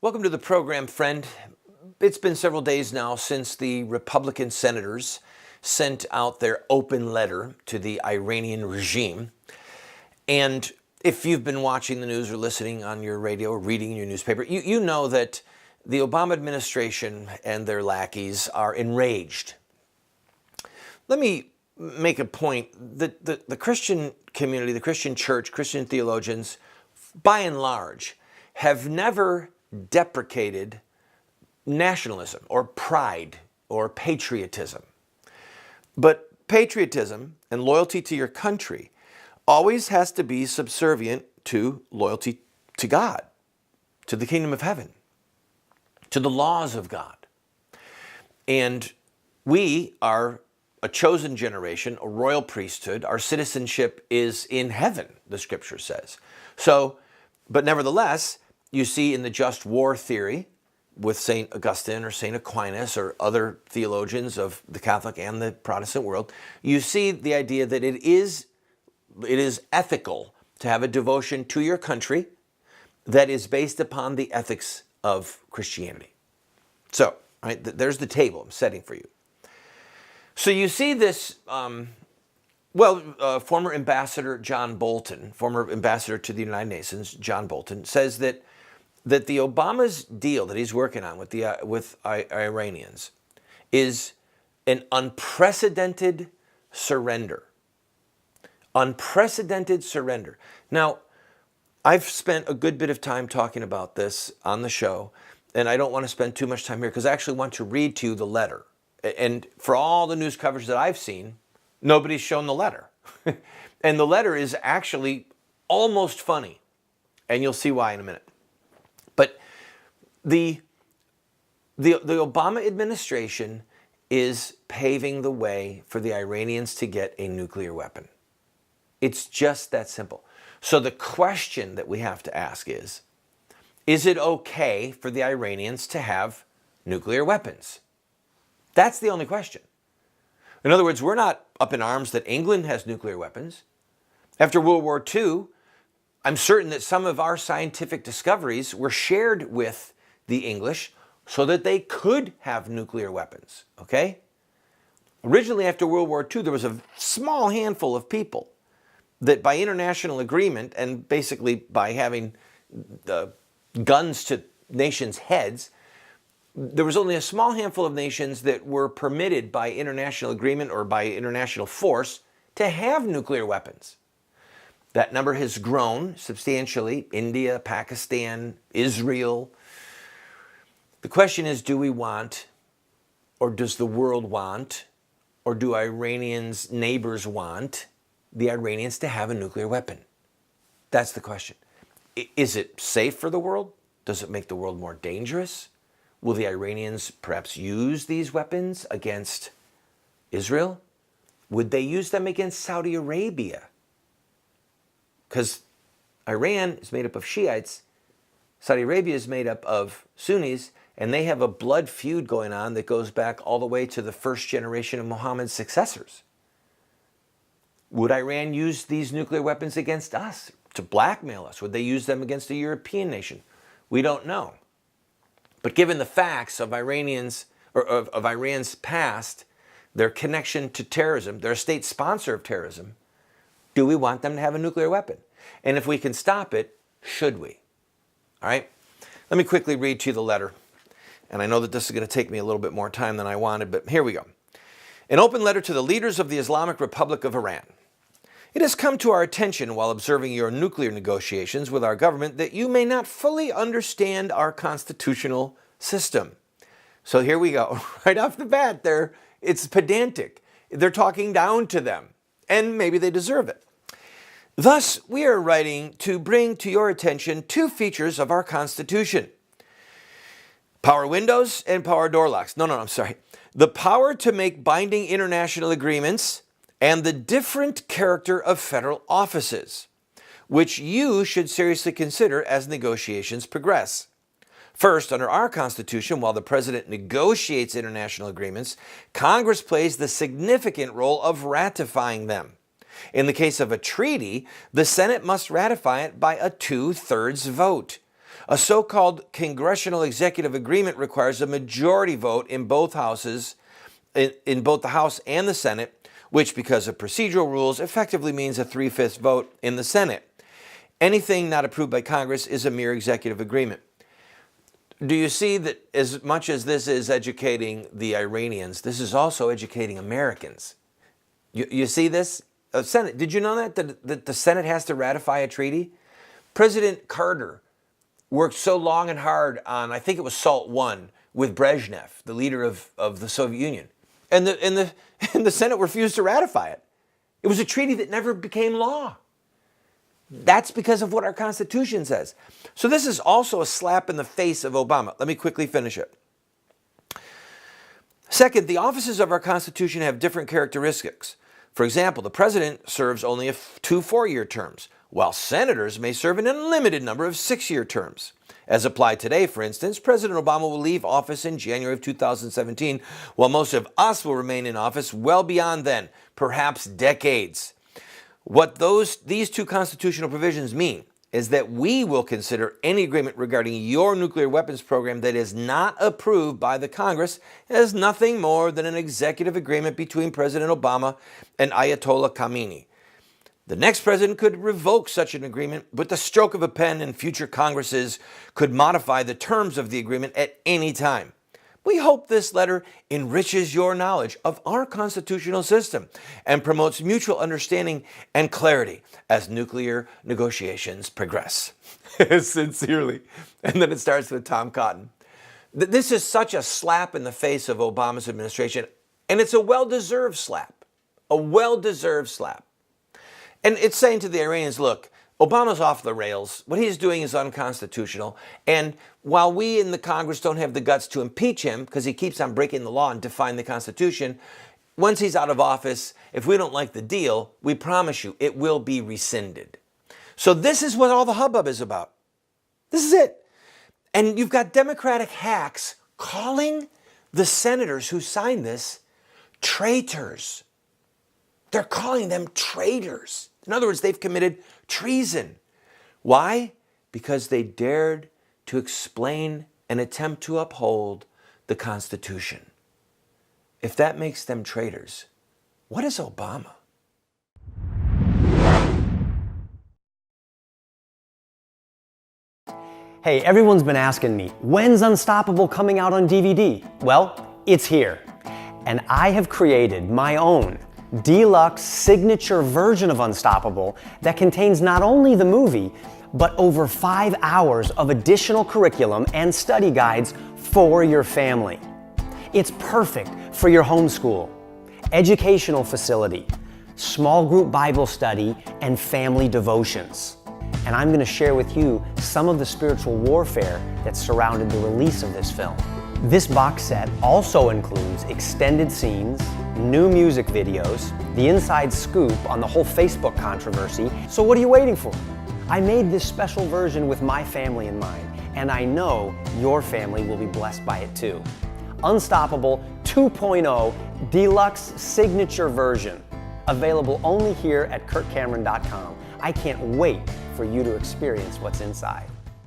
Welcome to the program, friend. It's been several days now since the Republican senators sent out their open letter to the Iranian regime. And if you've been watching the news or listening on your radio or reading your newspaper, you know that the Obama administration and their lackeys are enraged. Let me make a point that the Christian community, the Christian church, Christian theologians, by and large, have never deprecated nationalism or pride or patriotism. But patriotism and loyalty to your country always has to be subservient to loyalty to God, to the kingdom of heaven, to the laws of God. And we are a chosen generation, a royal priesthood. Our citizenship is in heaven, the scripture says. So, but nevertheless, you see in the just war theory with St. Augustine or St. Aquinas or other theologians of the Catholic and the Protestant world, you see the idea that it is ethical to have a devotion to your country that is based upon the ethics of Christianity. So, right, there's the table I'm setting for you. So you see this, former ambassador John Bolton, former ambassador to the United Nations, John Bolton, says that the Obama's deal that he's working on with Iranians is an unprecedented surrender. Unprecedented surrender. Now, I've spent a good bit of time talking about this on the show, and I don't want to spend too much time here because I actually want to read to you the letter. And for all the news coverage that I've seen, nobody's shown the letter. And the letter is actually almost funny. And you'll see why in a minute. But the Obama administration is paving the way for the Iranians to get a nuclear weapon. It's just that simple. So the question that we have to ask is it okay for the Iranians to have nuclear weapons? That's the only question. In other words, we're not up in arms that England has nuclear weapons. After World War II, I'm certain that some of our scientific discoveries were shared with the English so that they could have nuclear weapons, okay? Originally, after World War II, there was a small handful of people that by international agreement and basically by having guns to nations' heads, there was only a small handful of nations that were permitted by international agreement or by international force to have nuclear weapons. That number has grown substantially. India, Pakistan, Israel. The question is, do we want, or does the world want, or do Iranians' neighbors want the Iranians to have a nuclear weapon? That's the question. Is it safe for the world? Does it make the world more dangerous? Will the Iranians perhaps use these weapons against Israel? Would they use them against Saudi Arabia? Because Iran is made up of Shiites, Saudi Arabia is made up of Sunnis, and they have a blood feud going on that goes back all the way to the first generation of Muhammad's successors. Would Iran use these nuclear weapons against us to blackmail us? Would they use them against a European nation? We don't know. But given the facts of Iranians or of Iran's past, their connection to terrorism, they're a state sponsor of terrorism, do we want them to have a nuclear weapon? And if we can stop it, should we? All right? Let me quickly read to you the letter. And I know that this is going to take me a little bit more time than I wanted, but here we go. An open letter to the leaders of the Islamic Republic of Iran. It has come to our attention while observing your nuclear negotiations with our government that you may not fully understand our constitutional system. So here we go. Right off the bat there, it's pedantic. They're talking down to them, and maybe they deserve it. Thus, we are writing to bring to your attention two features of our Constitution. Power windows and power door locks. I'm sorry. The power to make binding international agreements and the different character of federal offices, which you should seriously consider as negotiations progress. First, under our Constitution, while the President negotiates international agreements, Congress plays the significant role of ratifying them. In the case of a treaty, the Senate must ratify it by a 2/3 vote. A so-called congressional executive agreement requires a majority vote in both houses, in both the House and the Senate, which, because of procedural rules, effectively means a 3/5 vote in the Senate. Anything not approved by Congress is a mere executive agreement. Do you see that as much as this is educating the Iranians, this is also educating Americans? You see this? Senate, did you know that the Senate has to ratify a treaty? President Carter worked so long and hard on, I think it was SALT I, with Brezhnev, the leader of the Soviet Union. And the Senate refused to ratify it. It was a treaty that never became law. That's because of what our Constitution says. So this is also a slap in the face of Obama. Let me quickly finish it. Second, the offices of our Constitution have different characteristics. For example, the president serves only 2 4-year terms, while senators may serve an unlimited number of 6-year terms. As applied today, for instance, President Obama will leave office in January of 2017, while most of us will remain in office well beyond then, perhaps decades. What these two constitutional provisions mean is that we will consider any agreement regarding your nuclear weapons program that is not approved by the Congress as nothing more than an executive agreement between President Obama and Ayatollah Khamenei. The next president could revoke such an agreement with the stroke of a pen, and future Congresses could modify the terms of the agreement at any time. We hope this letter enriches your knowledge of our constitutional system and promotes mutual understanding and clarity as nuclear negotiations progress. Sincerely. And then it starts with Tom Cotton. This is such a slap in the face of Obama's administration, and it's a well-deserved slap. A well-deserved slap. And it's saying to the Iranians, look, Obama's off the rails. What he's doing is unconstitutional. And while we in the Congress don't have the guts to impeach him because he keeps on breaking the law and defying the Constitution, once he's out of office, if we don't like the deal, we promise you it will be rescinded. So this is what all the hubbub is about. This is it. And you've got Democratic hacks calling the senators who signed this traitors. They're calling them traitors. In other words, they've committed treason. Why? Because they dared to explain and attempt to uphold the Constitution. If that makes them traitors, what is Obama? Hey, everyone's been asking me, when's Unstoppable coming out on DVD? Well, it's here. And I have created my own deluxe signature version of Unstoppable that contains not only the movie, but over 5 hours of additional curriculum and study guides for your family. It's perfect for your homeschool, educational facility, small group Bible study, and family devotions. And I'm going to share with you some of the spiritual warfare that surrounded the release of this film. This box set also includes extended scenes, new music videos, the inside scoop on the whole Facebook controversy. So what are you waiting for? I made this special version with my family in mind, and I know your family will be blessed by it too. Unstoppable 2.0 Deluxe Signature Version, available only here at KurtCameron.com. I can't wait for you to experience what's inside.